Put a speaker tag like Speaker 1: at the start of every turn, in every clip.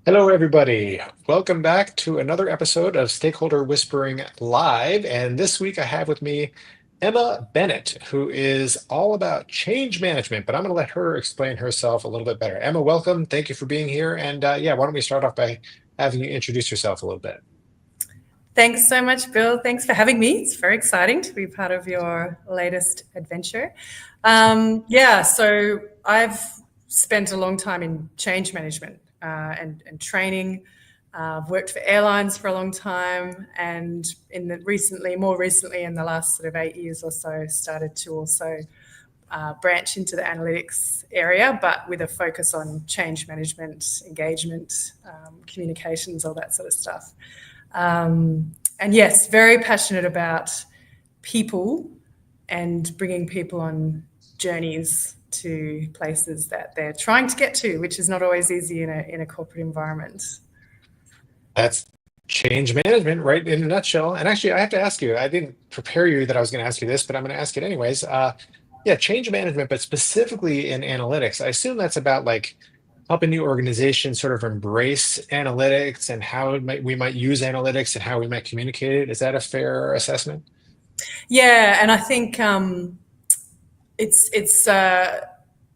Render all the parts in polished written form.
Speaker 1: Hello, everybody. Welcome back to another episode of Stakeholder Whispering Live. And this week I have with me Emma Bennett, who is all about change management, but I'm going to let her explain herself a little bit better. Emma, welcome. Thank you for being here. And yeah, why don't we start off by having you introduce yourself a little bit?
Speaker 2: Thanks so much, Bill. Thanks for having me. It's very exciting to be part of your latest adventure. So I've spent a long time in change management and training. I've worked for airlines for a long time, and more recently, in the last sort of 8 years or so, started to also branch into the analytics area, but with a focus on change management, engagement, communications, all that sort of stuff. And yes, very passionate about people and bringing people on journeys to places that they're trying to get to, which is not always easy in a corporate environment.
Speaker 1: That's change management, right, in a nutshell. And actually, I have to ask you, I didn't prepare you that I was going to ask you this, but I'm going to ask it anyways. Yeah, change management, but specifically in analytics. I assume that's about like helping the organization sort of embrace analytics and how we might use analytics and how we might communicate it. Is that a fair assessment?
Speaker 2: Yeah, and I think it's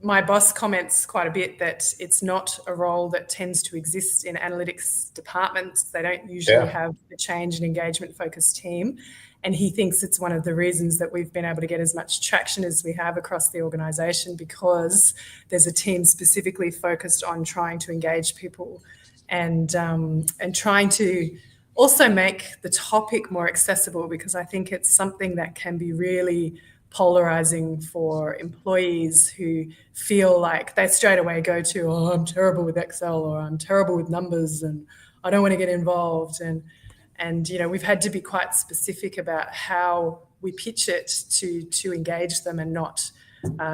Speaker 2: my boss comments quite a bit that it's not a role that tends to exist in analytics departments. They don't usually
Speaker 1: Yeah.
Speaker 2: have a change and engagement focused team. And he thinks it's one of the reasons that we've been able to get as much traction as we have across the organization, because there's a team specifically focused on trying to engage people and trying to also make the topic more accessible, because I think it's something that can be really polarizing for employees who feel like they straight away go to, oh, I'm terrible with Excel, or I'm terrible with numbers and I don't want to get involved. And we've had to be quite specific about how we pitch it to engage them and not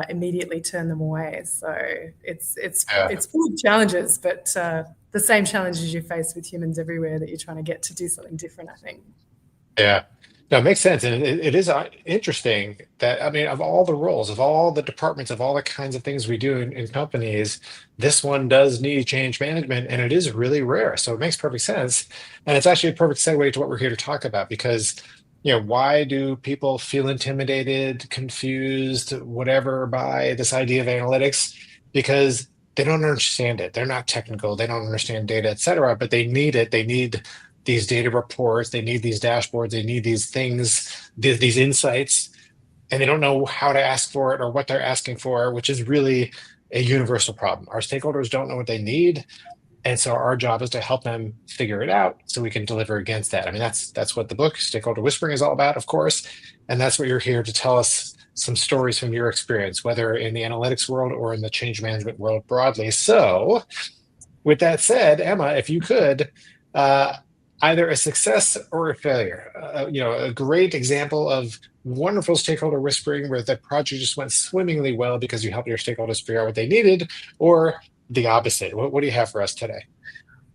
Speaker 2: immediately turn them away. So
Speaker 1: Yeah.
Speaker 2: it's full of challenges, but the same challenges you face with humans everywhere, that you're trying to get to do something different, I think.
Speaker 1: Yeah. No, it makes sense. And it is interesting that, I mean, of all the roles, of all the departments, of all the kinds of things we do in companies, this one does need change management and it is really rare. So it makes perfect sense. And it's actually a perfect segue to what we're here to talk about because, why do people feel intimidated, confused, whatever by this idea of analytics? Because they don't understand it. They're not technical. They don't understand data, et cetera, but they need it. They need these data reports, they need these dashboards, they need these things, these insights, and they don't know how to ask for it or what they're asking for, which is really a universal problem. Our stakeholders don't know what they need. And so our job is to help them figure it out so we can deliver against that. I mean, that's what the book Stakeholder Whispering is all about, of course. And that's what you're here to tell us some stories from your experience, whether in the analytics world or in the change management world broadly. So with that said, Emma, if you could, uh, either a success or a failure, a great example of wonderful stakeholder whispering where the project just went swimmingly well because you helped your stakeholders figure out what they needed, or the opposite. What do you have for us today?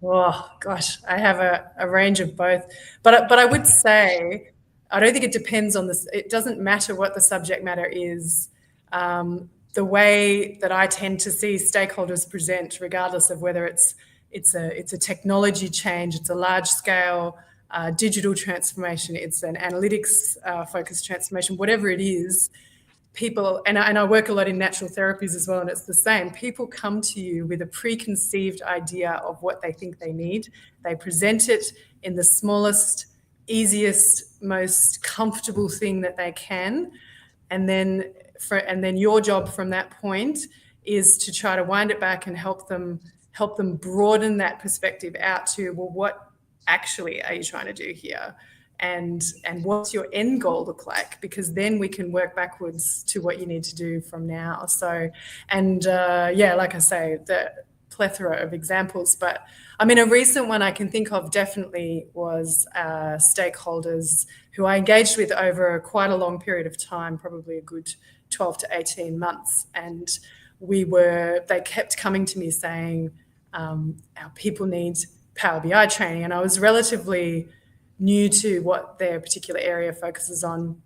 Speaker 2: Oh gosh, I have a range of both, but I would say I don't think it depends on this. It doesn't matter what the subject matter is. The way that I tend to see stakeholders present, regardless of whether it's a technology change, it's a large scale digital transformation, it's an analytics focused transformation, whatever it is, people, and I work a lot in natural therapies as well, and it's the same. People come to you with a preconceived idea of what they think they need. They present it in the smallest, easiest, most comfortable thing that they can, and then your job from that point is to try to wind it back and help them broaden that perspective out to, well, what actually are you trying to do here, and what's your end goal look like, because then we can work backwards to what you need to do from now. So, and yeah, like I say, the plethora of examples, but I mean, a recent one I can think of definitely was stakeholders who I engaged with over quite a long period of time, probably a good 12 to 18 months. And they kept coming to me saying, our people need Power BI training. And I was relatively new to what their particular area focuses on.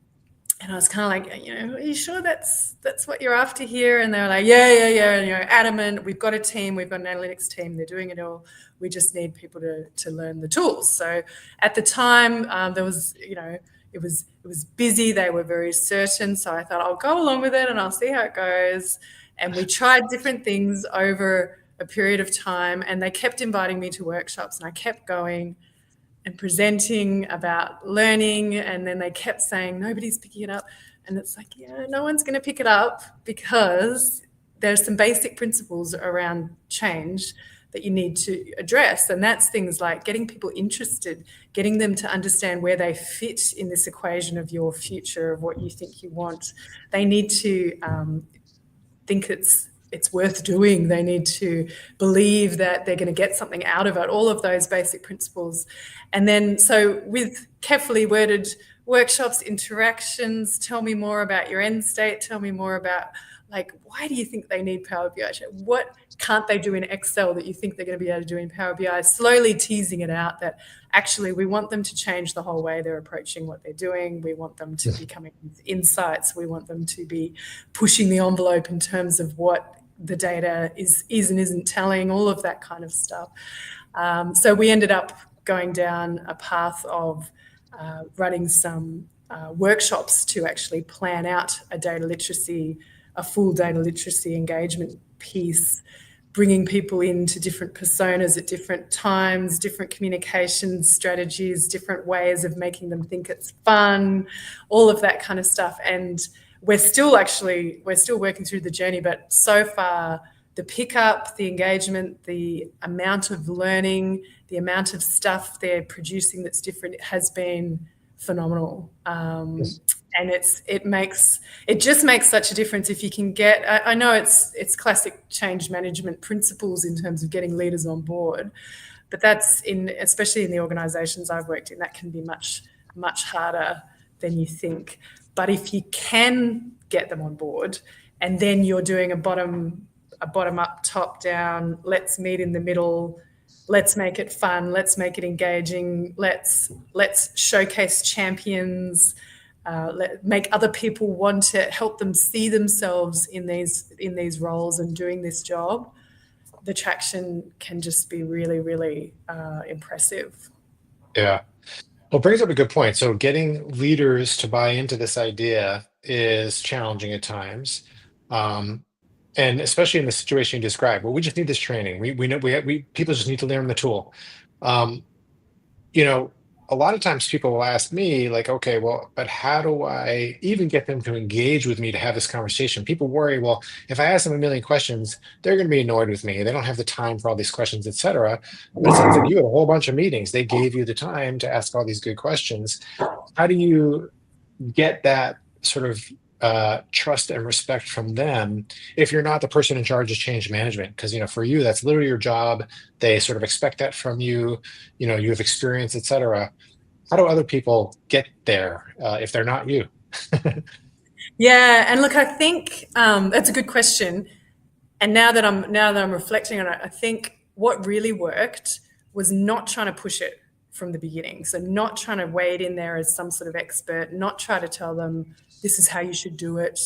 Speaker 2: And I was kind of like, are you sure that's what you're after here? And they were like, yeah. And, adamant. We've got a team. We've got an analytics team. They're doing it all. We just need people to learn the tools. So at the time, there was, it was busy. They were very certain. So I thought I'll go along with it and I'll see how it goes. And we tried different things over a period of time, and they kept inviting me to workshops, and I kept going and presenting about learning, and then they kept saying nobody's picking it up, and it's like, yeah, no one's going to pick it up because there's some basic principles around change that you need to address, and that's things like getting people interested, getting them to understand where they fit in this equation of your future, of what you think you want. They need to think it's worth doing. They need to believe that they're going to get something out of it, all of those basic principles. And then, so with carefully worded workshops, interactions, tell me more about your end state, tell me more about, like, why do you think they need Power BI? What can't they do in Excel that you think they're going to be able to do in Power BI? Slowly teasing it out that actually we want them to change the whole way they're approaching what they're doing. We want them to be coming with insights. We want them to be pushing the envelope in terms of what the data is and isn't telling, all of that kind of stuff. So we ended up going down a path of running some workshops to actually plan out a full data literacy engagement piece, bringing people into different personas at different times, different communication strategies, different ways of making them think it's fun, all of that kind of stuff. And we're still working through the journey, but so far the pickup, the engagement, the amount of learning, the amount of stuff they're producing that's different has been phenomenal.
Speaker 1: Yes.
Speaker 2: And it just makes such a difference if you can get, I know it's classic change management principles in terms of getting leaders on board, but especially in the organizations I've worked in, that can be much, much harder than you think. But if you can get them on board, and then you're doing a bottom up, top down, let's meet in the middle, let's make it fun, let's make it engaging, let's showcase champions, make other people want it, help them see themselves in these roles and doing this job, the traction can just be really, really impressive.
Speaker 1: Yeah. Well, it brings up a good point. So getting leaders to buy into this idea is challenging at times. Um, and especially in the situation you described, well, we just need this training. We know people just need to learn the tool. Um, you know, a lot of times people will ask me, like, okay, well, but how do I even get them to engage with me to have this conversation? People worry, well, if I ask them a million questions, they're going to be annoyed with me. They don't have the time for all these questions, etc. But it sounds like you had a whole bunch of meetings. They gave you the time to ask all these good questions. How do you get that sort of trust and respect from them if you're not the person in charge of change management? Because for you, that's literally your job. They sort of expect that from you. You have experience, etc. How do other people get there if they're not you?
Speaker 2: Yeah, and look, I think that's a good question. And now that I'm reflecting on it, I think what really worked was not trying to push it from the beginning. So not trying to wade in there as some sort of expert, not try to tell them this is how you should do it.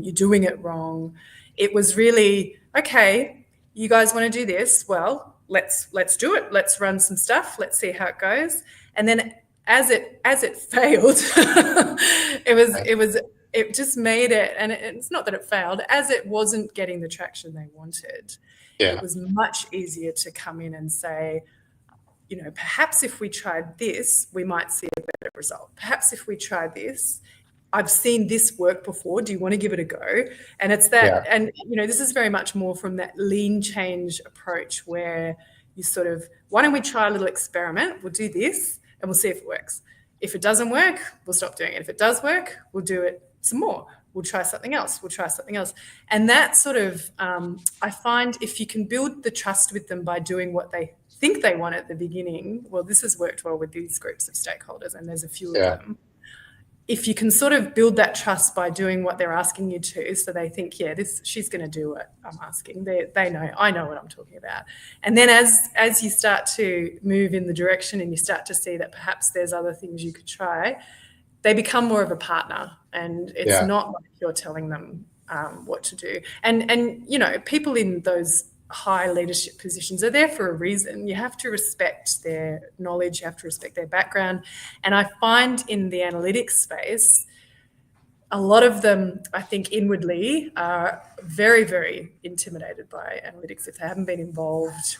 Speaker 2: You're doing it wrong. It was really, okay, you guys want to do this? Well, let's do it. Let's run some stuff. Let's see how it goes. And then as it failed, it just made it, and it's not that it failed, as it wasn't getting the traction they wanted. It
Speaker 1: Yeah,
Speaker 2: was much easier to come in and say, perhaps if we tried this, we might see a better result. Perhaps if we tried this, I've seen this work before. Do you want to give it a go? And it's that,
Speaker 1: yeah,
Speaker 2: and this is very much more from that lean change approach where you sort of, why don't we try a little experiment? We'll do this and we'll see if it works. If it doesn't work, we'll stop doing it. If it does work, we'll do it some more. We'll try something else. And that sort of, I find if you can build the trust with them by doing what they think they want at the beginning, well, this has worked well with these groups of stakeholders, and there's a few of
Speaker 1: yeah,
Speaker 2: them. If you can sort of build that trust by doing what they're asking you to, so they think, yeah, she's going to do what I'm asking. They know, I know what I'm talking about. And then as you start to move in the direction and you start to see that perhaps there's other things you could try, they become more of a partner, and it's
Speaker 1: Yeah.
Speaker 2: not like you're telling them what to do. And you know, people in those high leadership positions are there for a reason. You have to respect their knowledge, you have to respect their background. And I find in the analytics space, a lot of them, I think, inwardly are very, very intimidated by analytics. If they haven't been involved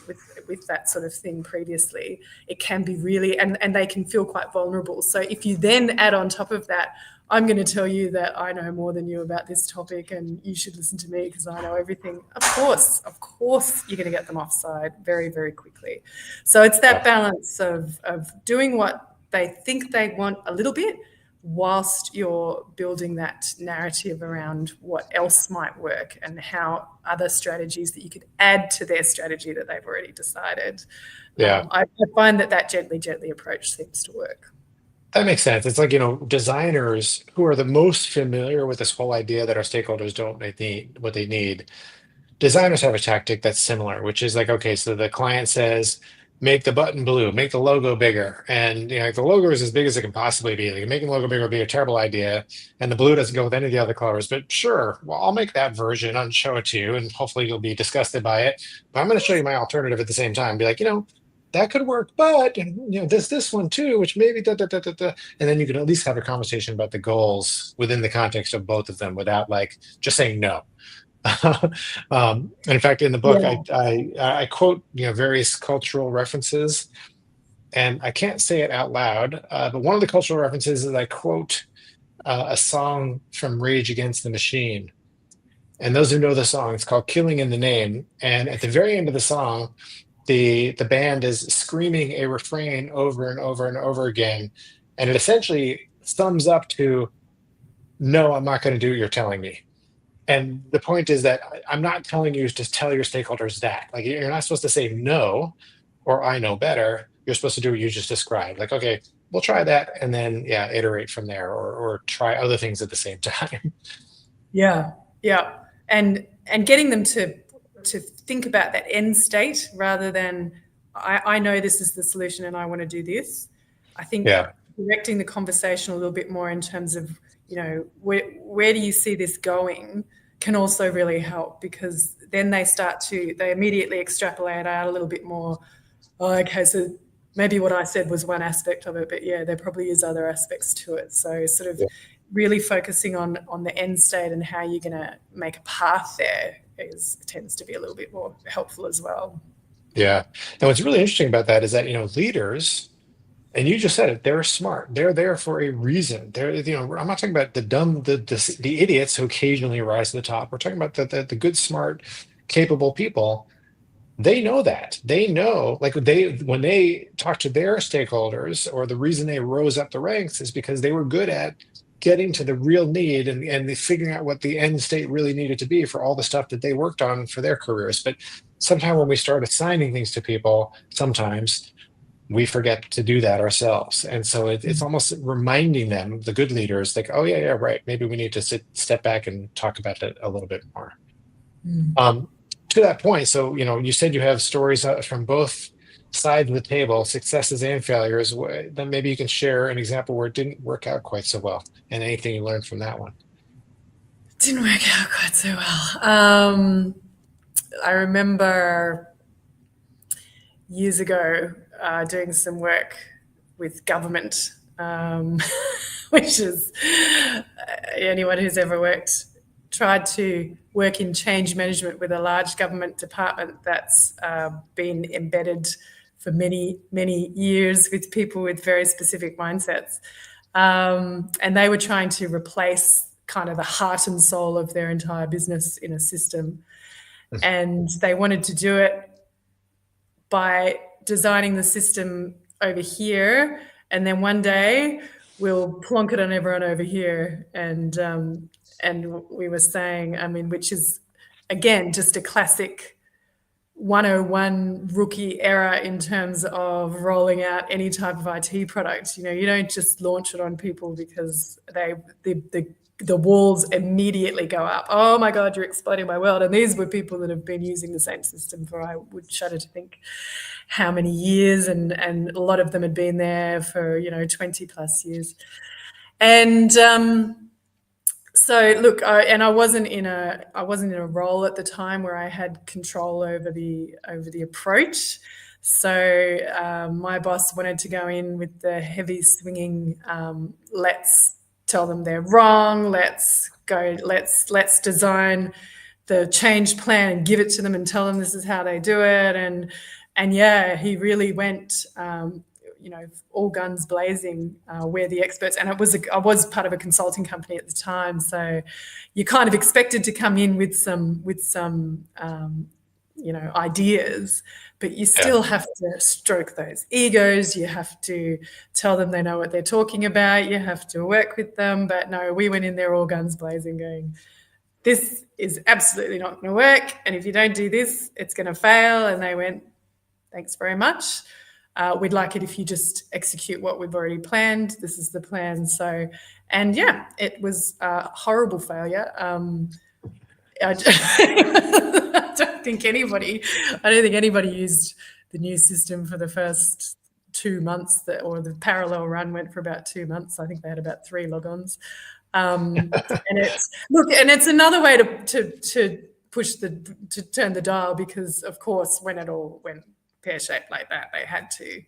Speaker 2: with that sort of thing previously, it can be really, and they can feel quite vulnerable. So if you then add on top of that, I'm going to tell you that I know more than you about this topic and you should listen to me because I know everything. Of course, you're going to get them offside very, very quickly. So it's that
Speaker 1: Yeah.
Speaker 2: balance of doing what they think they want a little bit, whilst you're building that narrative around what else might work and how other strategies that you could add to their strategy that they've already decided.
Speaker 1: Yeah.
Speaker 2: I find that gently approach seems to work.
Speaker 1: That makes sense. It's like, designers who are the most familiar with this whole idea that our stakeholders don't need what they need. Designers have a tactic that's similar, which is like, okay, so the client says, make the button blue, make the logo bigger. And the logo is as big as it can possibly be. Like making the logo bigger would be a terrible idea. And the blue doesn't go with any of the other colors. But sure, well, I'll make that version and show it to you. And hopefully you'll be disgusted by it. But I'm going to show you my alternative at the same time. Be like, that could work, but this one too, which maybe da, da, da, da, da. And then you can at least have a conversation about the goals within the context of both of them without like just saying no. And in fact, in the book,
Speaker 2: Yeah.
Speaker 1: I quote various cultural references, and I can't say it out loud, but one of the cultural references is I quote a song from Rage Against the Machine. And those who know the song, it's called "Killing in the Name." And at the very end of the song, the band is screaming a refrain over and over and over again, and it essentially sums up to, "No, I'm not going to do what you're telling me." And the point is that I'm not telling you to tell your stakeholders that. Like, you're not supposed to say no or I know better. You're supposed to do what you just described. Like, okay, we'll try that, and then yeah, iterate from there, or try other things at the same time.
Speaker 2: Yeah, yeah, and getting them to think about that end state rather than I know this is the solution and I want to do this. I think
Speaker 1: Yeah,
Speaker 2: directing the conversation a little bit more in terms of where do you see this going can also really help, because then they immediately extrapolate out a little bit more. Oh, okay, so maybe what I said was one aspect of it, but yeah, there probably is other aspects to it. So sort of
Speaker 1: yeah,
Speaker 2: really focusing on the end state and how you're going to make a path there tends to be a little bit more helpful as well.
Speaker 1: yeah. And what's really interesting about that is that leaders, and you just said it, they're smart. They're there for a reason. I'm not talking about the dumb, the idiots who occasionally rise to the top. We're talking about the good, smart, capable people. They know that. They know, like, when they talk to their stakeholders, or the reason they rose up the ranks is because they were good at getting to the real need, and figuring out what the end state really needed to be for all the stuff that they worked on for their careers. But sometimes when we start assigning things to people, sometimes we forget to do that ourselves. And so it's almost reminding them, the good leaders, like, oh yeah, yeah, right. Maybe we need to step back and talk about it a little bit more.
Speaker 2: Mm.
Speaker 1: Um, to that point, so you said you have stories from both sides of the table, successes and failures. Then maybe you can share an example where it didn't work out quite so well, and anything you learned from that one.
Speaker 2: Didn't work out quite so well. I remember years ago doing some work with government, which is anyone who's ever tried to work in change management with a large government department that's been embedded for many, many years with people with very specific mindsets. And they were trying to replace kind of the heart and soul of their entire business in a system. And they wanted to do it by designing the system over here, and then one day we'll plonk it on everyone over here. And we were saying, I mean, which is again just a classic 101 rookie error in terms of rolling out any type of IT product. You don't just launch it on people because the walls immediately go up. Oh my God, you're exploding my world. And these were people that have been using the same system for, I would shudder to think how many years, and a lot of them had been there for 20 plus years. And so look, I wasn't in a role at the time where I had control over the approach. So my boss wanted to go in with the heavy swinging. Let's tell them they're wrong. Let's go. Let's design the change plan and give it to them and tell them this is how they do it. And yeah, he really went. All guns blazing. We're the experts, and I was part of a consulting company at the time, so you kind of expected to come in with some ideas, but you still have to stroke those egos. You have to tell them they know what they're talking about. You have to work with them. But no, we went in there all guns blazing, going, "This is absolutely not going to work, and if you don't do this, it's going to fail." And they went, "Thanks very much. We'd like it if you just execute what we've already planned. This is the plan." So, and yeah, it was a horrible failure. I don't think anybody used the new system for the first 2 months, or the parallel run went for about 2 months. I think they had about 3 logons. And it's another way to turn the dial, because of course when it all went pear-shaped like that, they had to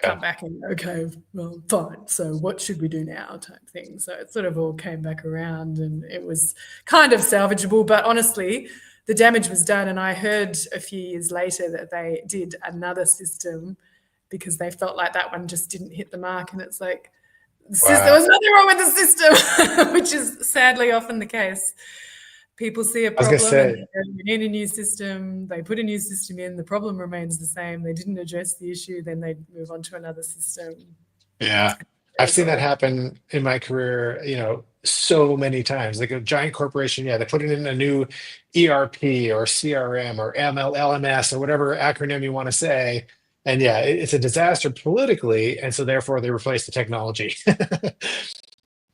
Speaker 2: come back and, okay, well, fine, so what should we do now, type thing. So it sort of all came back around, and it was kind of salvageable. But honestly, the damage was done, and I heard a few years later that they did another system because they felt like that one just didn't hit the mark. And it's like, there was nothing wrong with the system, which is sadly often the case. People see a problem and we need a new system. They put a new system in, the problem remains the same. They didn't address the issue, then they move on to another system.
Speaker 1: Yeah. I've seen that happen in my career, so many times. Like a giant corporation, they put in a new ERP or CRM or LMS or whatever acronym you want to say. And yeah, it's a disaster politically. And so therefore they replace the technology.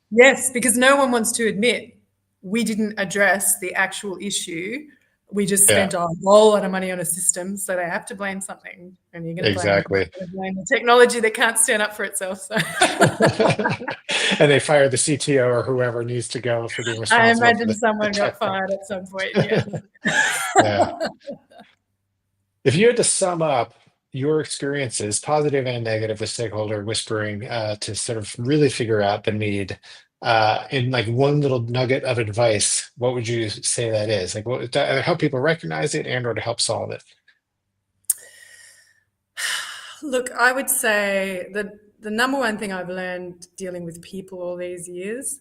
Speaker 2: Yes, because no one wants to admit we didn't address the actual issue. We just spent a whole lot of money on a system, so they have to blame something. And you're going to blame the technology that can't stand up for itself. So.
Speaker 1: And they fire the CTO or whoever needs to go for being responsible.
Speaker 2: I imagine someone got fired at some point.
Speaker 1: Yeah. If you had to sum up your experiences, positive and negative, with stakeholder whispering, to sort of really figure out the need, in like one little nugget of advice, what would you say that is? Like, what to help people recognize it or to help solve it?
Speaker 2: Look, I would say that the number one thing I've learned dealing with people all these years,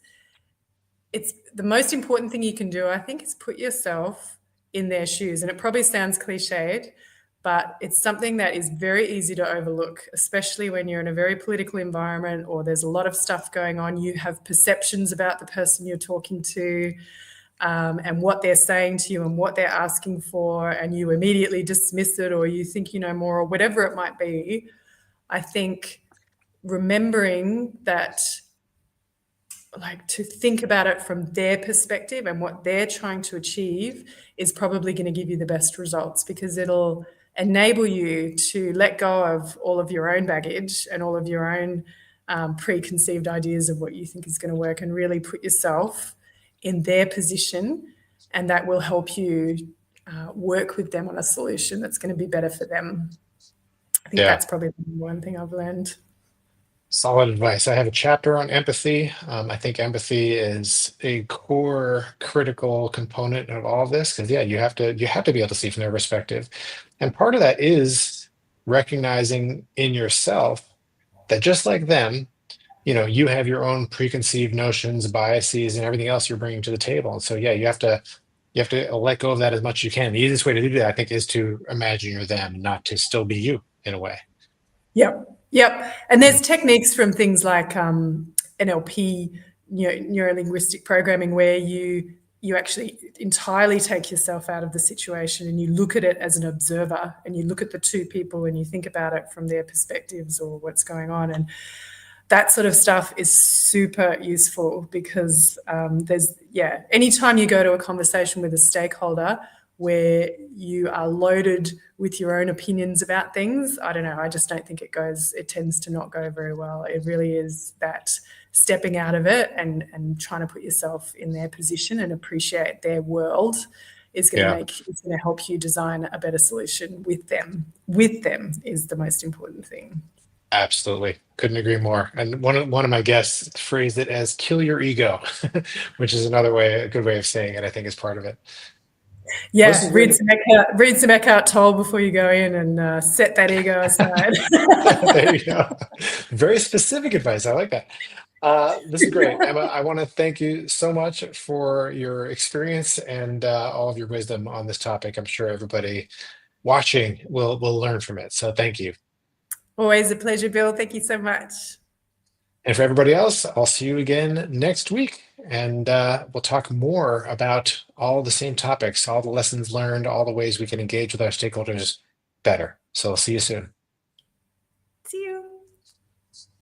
Speaker 2: it's the most important thing you can do, I think, is put yourself in their shoes. And it probably sounds cliched, but it's something that is very easy to overlook, especially when you're in a very political environment or there's a lot of stuff going on. You have perceptions about the person you're talking to, and what they're saying to you and what they're asking for, and you immediately dismiss it, or you think you know more, or whatever it might be. I think remembering that, like, to think about it from their perspective and what they're trying to achieve is probably going to give you the best results, because it'll enable you to let go of all of your own baggage and all of your own preconceived ideas of what you think is going to work, and really put yourself in their position, and that will help you work with them on a solution that's going to be better for them. I think that's probably the one thing I've learned.
Speaker 1: Solid advice. I have a chapter on empathy. I think empathy is a core critical component of all of this, because you have to be able to see from their perspective. And part of that is recognizing in yourself that just like them, you have your own preconceived notions, biases, and everything else you're bringing to the table. And so you have to let go of that as much as you can. The easiest way to do that, I think, is to imagine you're them, not to still be you in a way.
Speaker 2: Yep. And there's techniques from things like NLP, neuro-linguistic programming, where you actually entirely take yourself out of the situation and you look at it as an observer, and you look at the two people and you think about it from their perspectives or what's going on. And that sort of stuff is super useful, because anytime you go to a conversation with a stakeholder where you are loaded with your own opinions about things, I don't know, I just don't think it tends to not go very well. It really is that stepping out of it and trying to put yourself in their position and appreciate their world is going to
Speaker 1: Yeah.
Speaker 2: make it's going to help you design a better solution with them. With them is the most important thing.
Speaker 1: Absolutely. Couldn't agree more. And one of my guests phrased it as kill your ego, which is another way, a good way of saying it, I think is part of it. Well, this
Speaker 2: Yeah,
Speaker 1: is really,
Speaker 2: Read some Eckhart Tolle before you go in and set that ego aside.
Speaker 1: there you go. Very specific advice. I like that. This is great. Emma, I want to thank you so much for your experience and all of your wisdom on this topic. I'm sure everybody watching will learn from it. So thank you.
Speaker 2: Always a pleasure, Bill. Thank you so much.
Speaker 1: And for everybody else, I'll see you again next week. And we'll talk more about all the same topics, all the lessons learned, all the ways we can engage with our stakeholders better. So I'll see you soon.